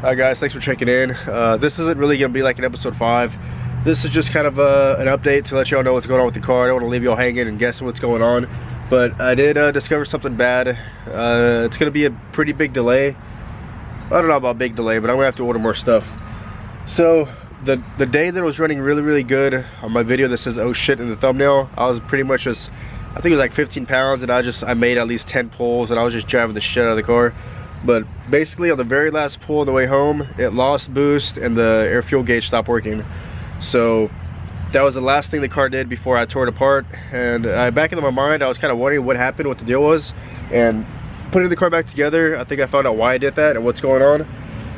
Alright guys, thanks for checking in. This isn't really going to be like an episode 5. This is just kind of an update to let y'all know what's going on with the car. I don't want to leave y'all hanging and guessing what's going on. But I did discover something bad. It's going to be a pretty big delay. I don't know about big delay, but I'm going to have to order more stuff. So the day that it was running really good on my video that says oh shit in the thumbnail, I was pretty much just, I think it was like 15 pounds, and I made at least 10 pulls, and I was just driving the shit out of the car. But basically on the very last pull on the way home, it lost boost and the air fuel gauge stopped working. So that was the last thing the car did before I tore it apart. And back into my mind, I was kind of wondering what happened, what the deal was. And putting the car back together, I think I found out why I did that and what's going on.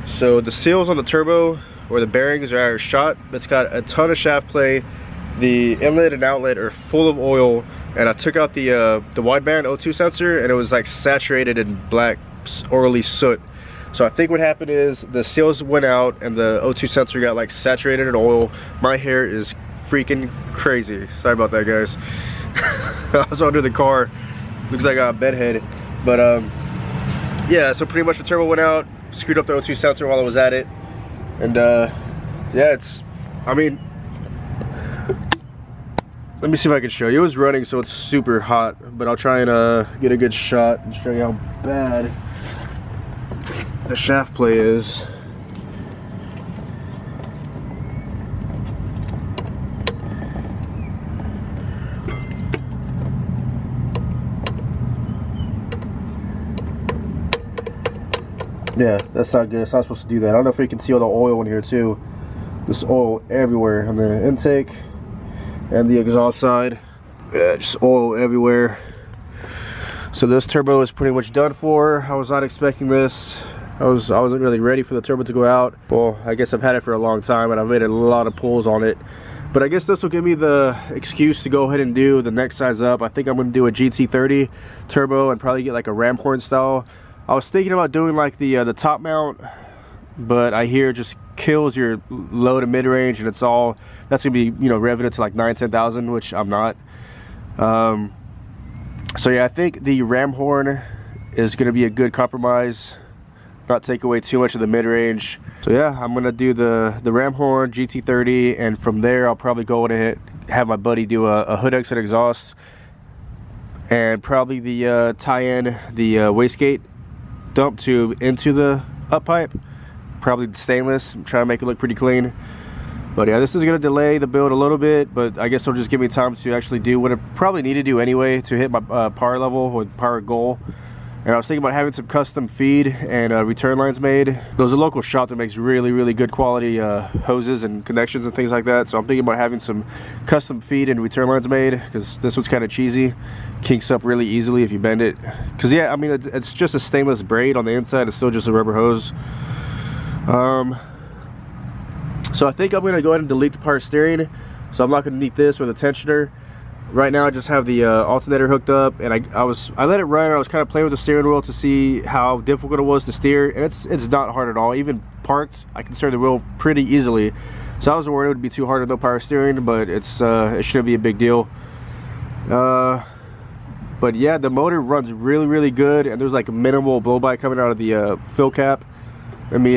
So the seals on the turbo, or the bearings, are shot. It's got a ton of shaft play. The inlet and outlet are full of oil. And I took out the wideband O2 sensor, and it was like saturated in black oily soot. So I think what happened is the seals went out and the O2 sensor got like saturated in oil. My hair is freaking crazy. Sorry about that, guys. I was under the car. Looks like I got a bedhead. But yeah, so pretty much the turbo went out, screwed up the O2 sensor while I was at it. And yeah, I mean, let me see if I can show you. It was running, so it's super hot, but I'll try and get a good shot and show you how bad the shaft play is. Yeah, that's not good. It's not supposed to do that. I don't know if you can see all the oil in here too. There's oil everywhere on the intake and the exhaust side. Yeah, just oil everywhere. So this turbo is pretty much done for. I was not expecting this. I wasn't really ready for the turbo to go out. Well, I guess I've had it for a long time and I've made a lot of pulls on it. But I guess this will give me the excuse to go ahead and do the next size up. I think I'm going to do a GT30 turbo and probably get like a ram horn style. I was thinking about doing like the top mount, but I hear it just kills your low to mid range, and that's going to be, you know, revving it to like 9-10,000, which I'm not. So yeah, I think the ram horn is going to be a good compromise, not take away too much of the mid range. So yeah, I'm going to do the ram horn GT30, and from there I'll probably go and have my buddy do a hood exit exhaust, and probably the tie in the wastegate dump tube into the up pipe, probably stainless. I'm trying to make it look pretty clean. But yeah, this is going to delay the build a little bit, but I guess it'll just give me time to actually do what I probably need to do anyway to hit my power level or power goal. And I was thinking about having some custom feed and return lines made. There's a local shop that makes really good quality hoses and connections and things like that. So I'm thinking about having some custom feed and return lines made, because this one's kind of cheesy. Kinks up really easily if you bend it. Because yeah, I mean, it's just a stainless braid on the inside. It's still just a rubber hose. So I think I'm going to go ahead and delete the power steering. So I'm not going to need this or the tensioner. Right now I just have the alternator hooked up, and I let it run. I was kind of playing with the steering wheel to see how difficult it was to steer, and it's not hard at all. Even parked, I can steer the wheel pretty easily. So I was worried it would be too hard with no power steering, but it shouldn't be a big deal. But yeah, the motor runs really good, and there's like minimal blow by coming out of the fill cap. Let me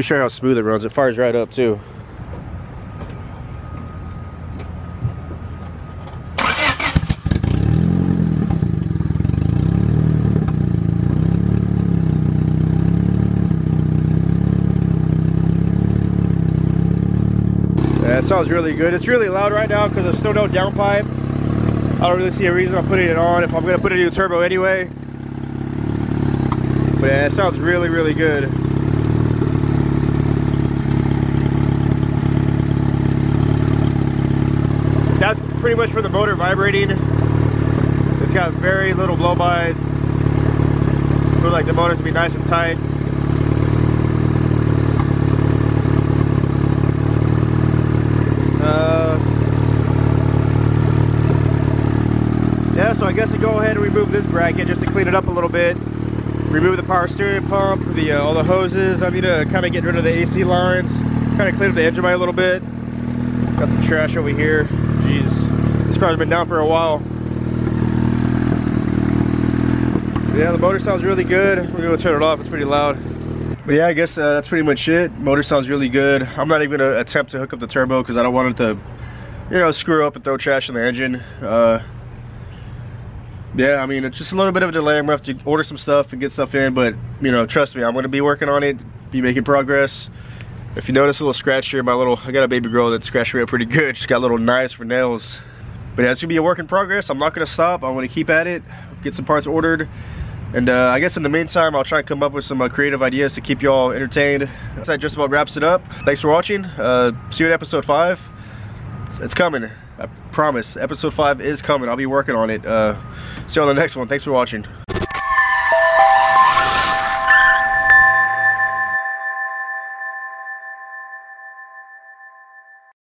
show you how smooth it runs. It fires right up too. Yeah, it sounds really good. It's really loud right now because there's still no downpipe. I don't really see a reason I'm putting it on if I'm going to put a new turbo anyway. But yeah, it sounds really good. That's pretty much for the motor vibrating. It's got very little blow-bys. Feel like the motor's gonna be nice and tight. Yeah, so I guess I go ahead and remove this bracket just to clean it up a little bit. Remove the power steering pump, all the hoses. I need to kind of get rid of the AC lines, kind of clean up the engine bay a little bit. Got some trash over here. Jeez, this car's been down for a while. Yeah, the motor sounds really good. We're gonna turn it off. It's pretty loud. But yeah, I guess that's pretty much it. Motor sounds really good. I'm not even gonna attempt to hook up the turbo because I don't want it to, you know, screw up and throw trash in the engine. Yeah, I mean, it's just a little bit of a delay. I'm gonna have to order some stuff and get stuff in, but you know, trust me, I'm gonna be working on it, be making progress. If you notice a little scratch here, I got a baby girl that scratched me up pretty good. She's got little knives for nails. But yeah, it's gonna be a work in progress. I'm not gonna stop. I'm gonna keep at it, get some parts ordered. And I guess in the meantime, I'll try and come up with some creative ideas to keep y'all entertained. That just about wraps it up. Thanks for watching. See you in episode 5. It's coming. I promise. Episode 5 is coming. I'll be working on it. See you on the next one. Thanks for watching.